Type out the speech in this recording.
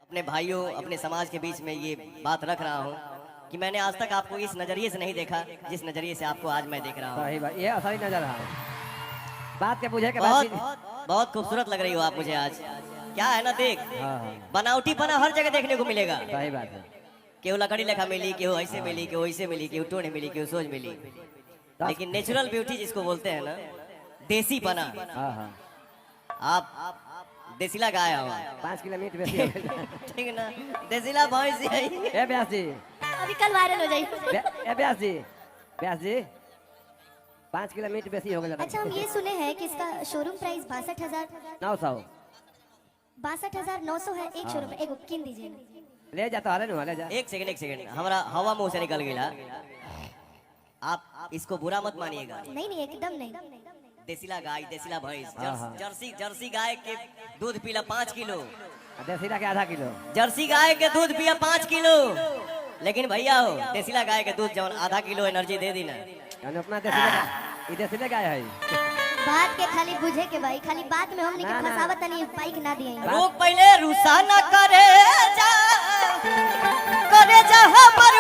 अपने भाइयों अपने समाज के बीच में ये बात रख रहा हूँ कि मैंने आज तक आपको इस नजरिए से नहीं देखा जिस नजरिए से आपको आज मैं देख रहा हूँ। सही बात, ये असली नजर है। बात के पूछे के बहुत बाद बहुत खूबसूरत लग रही हो आप मुझे आज। क्या है ना, देख बनावटीपना हर जगह देखने को मिलेगा। सही बात है। केहू लकड़ी लेखा मिली, केहू ऐसे मिली, केहू ऐसे मिली, केहू टोने मिली, केहू सोच मिली, लेकिन नेचुरल ब्यूटी जिसको बोलते हैं ना, देसी पना। आप देसीला गाय हो, 5 किलो मीट बेसी हो गया। ठीक है ना, देसीला भैंस है। ए व्यास जी, अभी कल वायरल हो जाएगी। ए व्यास जी 5 किलो मीट बेसी हो गया। अच्छा, हम ये सुने हैं कि इसका शोरूम प्राइस 900 62,900 है एक शोरूम। एक किन दीजिए। ले जाता है ना, ले जा। एक सेकंड हमारा हवा मुंह से निकल गया। आप इसको बुरा मत मानिएगा। नहीं नहीं, एकदम नहीं। देसीला गाय, देसीला भैंस, जर्सी गाय के दूध पीला 5 किलो, देसीला के आधा किलो, जर्सी गाय के दूध पिया 5 किलो। लेकिन भैया हो, देसीला गाय के दूध जवन आधा किलो एनर्जी दे दी ना, अपना देसीला गाय है। बात के खाली बुझे के भाई, खाली बात में हमनी के फसावत नहीं, बाइक ना दिए। रोक पहले रुसा न करे जा हमर